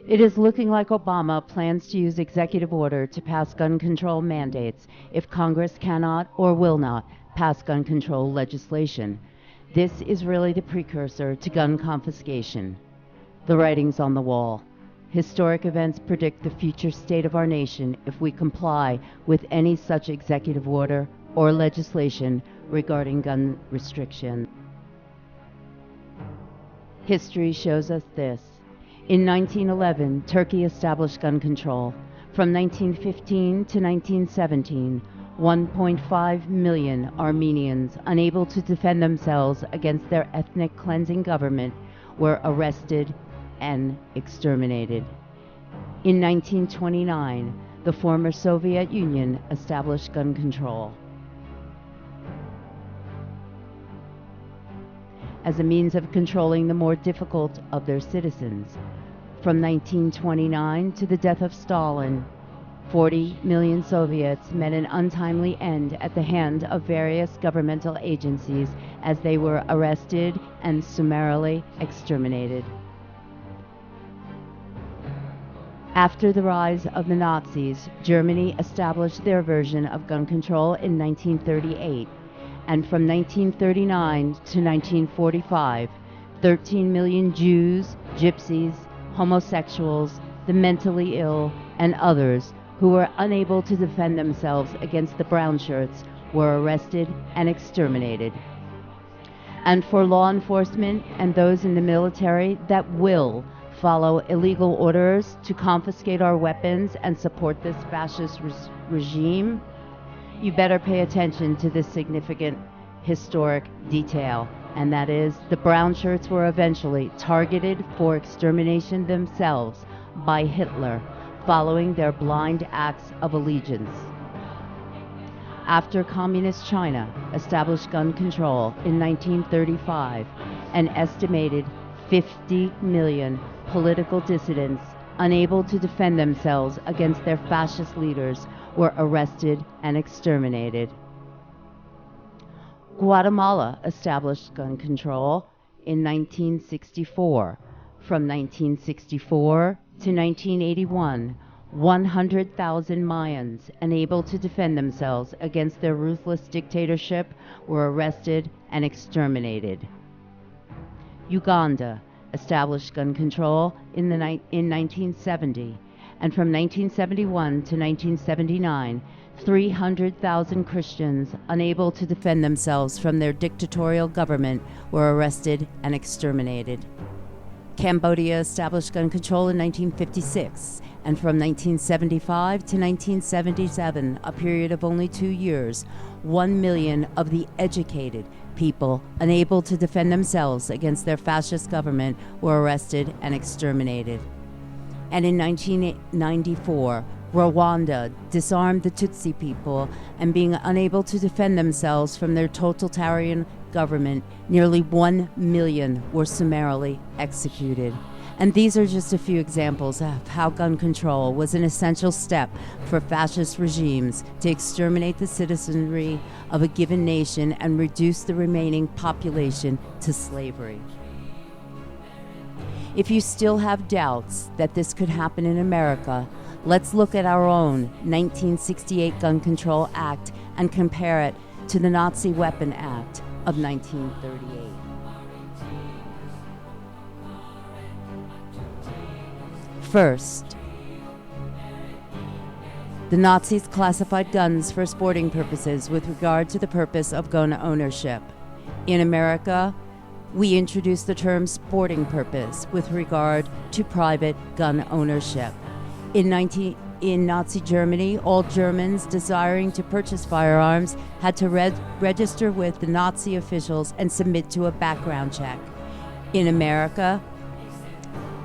It is looking like Obama plans to use executive order to pass gun control mandates if Congress cannot or will not pass gun control legislation. This is really the precursor to gun confiscation. The writing's on the wall. Historic events predict the future state of our nation if we comply with any such executive order or legislation regarding gun restriction. History shows us this. In 1911, Turkey established gun control. From 1915 to 1917, 1.5 million Armenians, unable to defend themselves against their ethnic cleansing government, were arrested and exterminated. In 1929, the former Soviet Union established gun control as a means of controlling the more difficult of their citizens. From 1929 to the death of Stalin, 40 million Soviets met an untimely end at the hand of various governmental agencies as they were arrested and summarily exterminated. After the rise of the Nazis, Germany established their version of gun control in 1938, and from 1939 to 1945, 13 million Jews, gypsies, homosexuals, the mentally ill, and others who were unable to defend themselves against the brown shirts were arrested and exterminated. And for law enforcement and those in the military that will follow illegal orders to confiscate our weapons and support this fascist regime, you better pay attention to this significant historic detail, and that is the brown shirts were eventually targeted for extermination themselves by Hitler following their blind acts of allegiance. After Communist China established gun control in 1935, an estimated 50 million political dissidents unable to defend themselves against their fascist leaders were arrested and exterminated. Guatemala established gun control in 1964. From 1964 to 1981, 100,000 Mayans unable to defend themselves against their ruthless dictatorship were arrested and exterminated. Uganda established gun control in 1970, and from 1971 to 1979, 300,000 Christians unable to defend themselves from their dictatorial government were arrested and exterminated. Cambodia established gun control in 1956, and from 1975 to 1977, a period of only 2 years, 1 million of the educated people unable to defend themselves against their fascist government were arrested and exterminated. And in 1994, Rwanda disarmed the Tutsi people, and being unable to defend themselves from their totalitarian government, nearly 1 million were summarily executed. And these are just a few examples of how gun control was an essential step for fascist regimes to exterminate the citizenry of a given nation and reduce the remaining population to slavery. If you still have doubts that this could happen in America, let's look at our own 1968 Gun Control Act and compare it to the Nazi Weapon Act of 1938. First, the Nazis classified guns for sporting purposes with regard to the purpose of gun ownership. In America, we introduced the term sporting purpose with regard to private gun ownership. In Nazi Germany, all Germans desiring to purchase firearms had to register with the Nazi officials and submit to a background check. In America,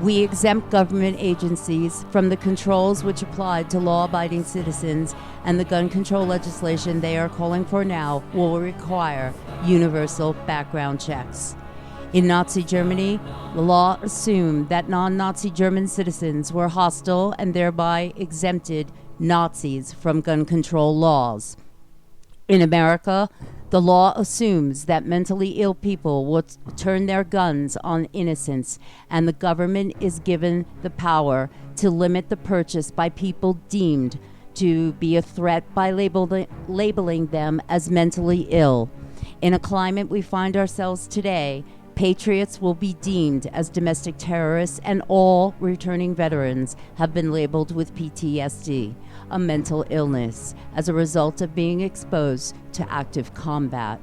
we exempt government agencies from the controls which applied to law-abiding citizens, and the gun control legislation they are calling for now will require universal background checks. In Nazi Germany, the law assumed that non-Nazi German citizens were hostile and thereby exempted Nazis from gun control laws. In America, The law assumes that mentally ill people will turn their guns on innocents, and the government is given the power to limit the purchase by people deemed to be a threat by labeling them as mentally ill. In a climate we find ourselves today, patriots will be deemed as domestic terrorists, and all returning veterans have been labeled with PTSD, a mental illness, as a result of being exposed to active combat.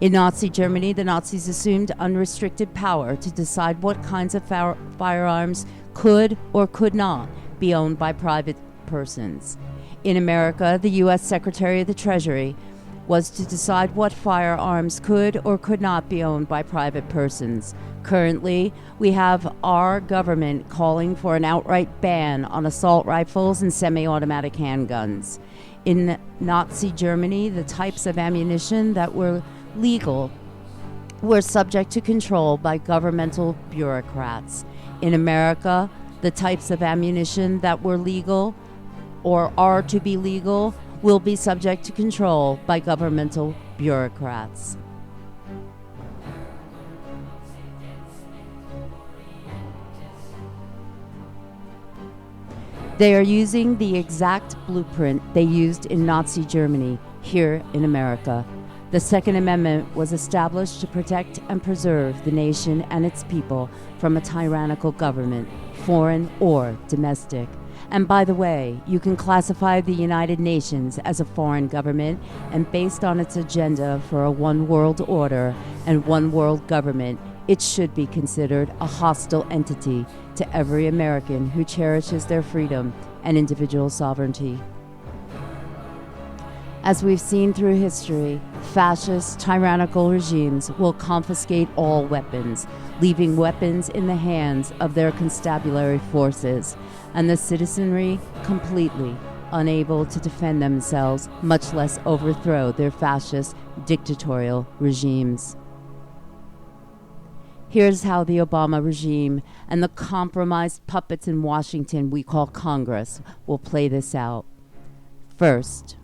In Nazi Germany, the Nazis assumed unrestricted power to decide what kinds of firearms could or could not be owned by private persons. In America, the U.S. Secretary of the Treasury was to decide what firearms could or could not be owned by private persons. Currently, we have our government calling for an outright ban on assault rifles and semi-automatic handguns. In Nazi Germany, the types of ammunition that were legal were subject to control by governmental bureaucrats. In America, the types of ammunition that were legal or are to be legal will be subject to control by governmental bureaucrats. They are using the exact blueprint they used in Nazi Germany here in America. The Second Amendment was established to protect and preserve the nation and its people from a tyrannical government, foreign or domestic. And by the way, you can classify the United Nations as a foreign government, and based on its agenda for a one world order and one world government, it should be considered a hostile entity to every American who cherishes their freedom and individual sovereignty. As we've seen through history, fascist, tyrannical regimes will confiscate all weapons, leaving weapons in the hands of their constabulary forces, and the citizenry completely unable to defend themselves, much less overthrow their fascist, dictatorial regimes. Here's how the Obama regime and the compromised puppets in Washington we call Congress will play this out. First,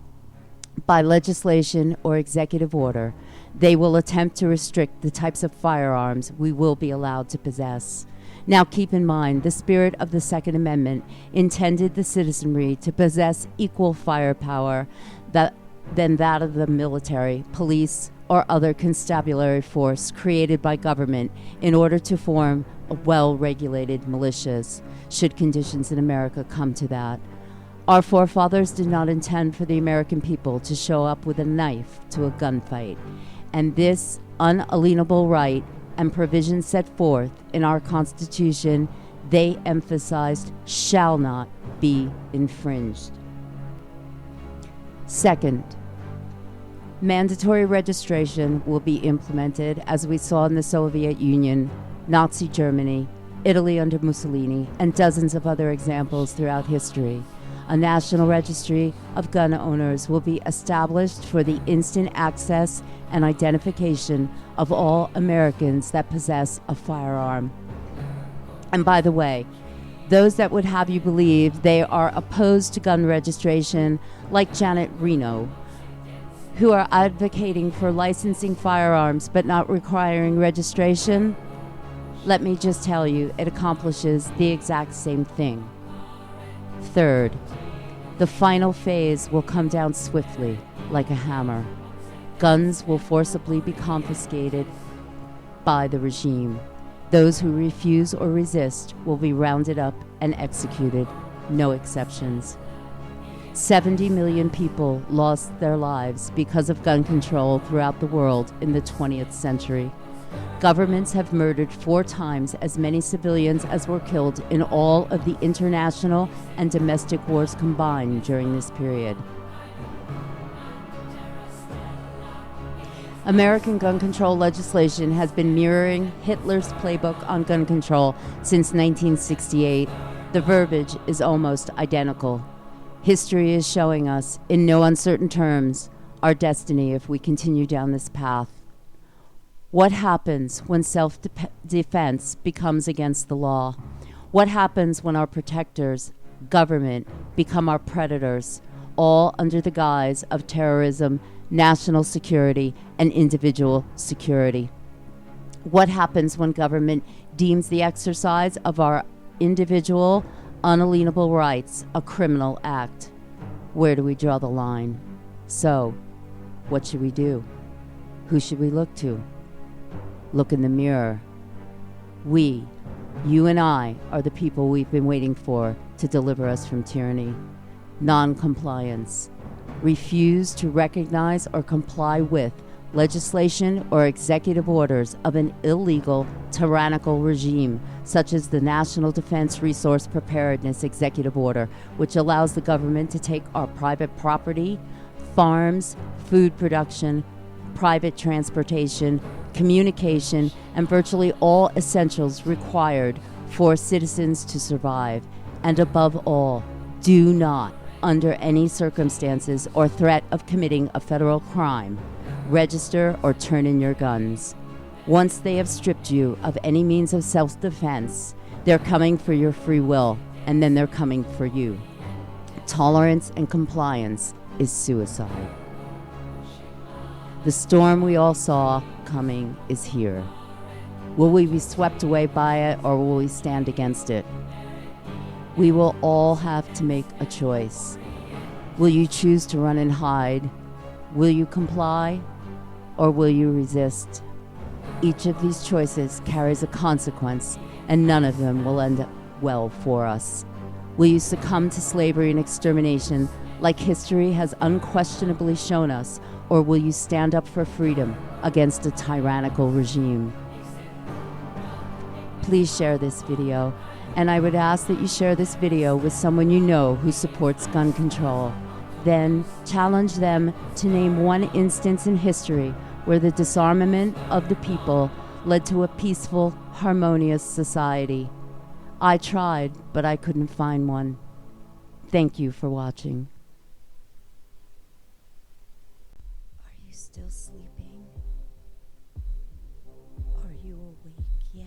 by legislation or executive order, they will attempt to restrict the types of firearms we will be allowed to possess. Now keep in mind, the spirit of the Second Amendment intended the citizenry to possess equal firepower than that of the military, police, or other constabulary force created by government in order to form well-regulated militias, should conditions in America come to that. Our forefathers did not intend for the American people to show up with a knife to a gunfight, and this unalienable right and provisions set forth in our Constitution, they emphasized, shall not be infringed. Second, mandatory registration will be implemented, as we saw in the Soviet Union, Nazi Germany, Italy under Mussolini, and dozens of other examples throughout history. A national registry of gun owners will be established for the instant access and identification of all Americans that possess a firearm. And by the way, those that would have you believe they are opposed to gun registration, like Janet Reno, who are advocating for licensing firearms but not requiring registration, let me just tell you, it accomplishes the exact same thing. Third, the final phase will come down swiftly, like a hammer. Guns will forcibly be confiscated by the regime. Those who refuse or resist will be rounded up and executed, no exceptions. 70 million people lost their lives because of gun control throughout the world in the 20th century. Governments have murdered 4 times as many civilians as were killed in all of the international and domestic wars combined during this period. American gun control legislation has been mirroring Hitler's playbook on gun control since 1968. The verbiage is almost identical. History is showing us, in no uncertain terms, our destiny if we continue down this path. What happens when self-defense becomes against the law? What happens when our protectors, government, become our predators, all under the guise of terrorism national security, and individual security. What happens when government deems the exercise of our individual, unalienable rights a criminal act? Where do we draw the line? So, what should we do? Who should we look to? Look in the mirror. We, you and I, are the people we've been waiting for to deliver us from tyranny. Non-compliance. Refuse to recognize or comply with legislation or executive orders of an illegal, tyrannical regime, such as the National Defense Resource Preparedness Executive Order, which allows the government to take our private property, farms, food production, private transportation, communication, and virtually all essentials required for citizens to survive. And above all, do not, under any circumstances or threat of committing a federal crime, register or turn in your guns. Once they have stripped you of any means of self-defense, they're coming for your free will, and then they're coming for you. Tolerance and compliance is suicide. The storm we all saw coming is here. Will we be swept away by it, or will we stand against it? We will all have to make a choice. Will you choose to run and hide? Will you comply? Or will you resist? Each of these choices carries a consequence, and none of them will end up well for us. Will you succumb to slavery and extermination like history has unquestionably shown us, or will you stand up for freedom against a tyrannical regime? Please share this video, and I would ask that you share this video with someone you know who supports gun control. Then challenge them to name one instance in history where the disarmament of the people led to a peaceful, harmonious society. I tried, but I couldn't find one. Thank you for watching. Are you still sleeping? Are you awake yet?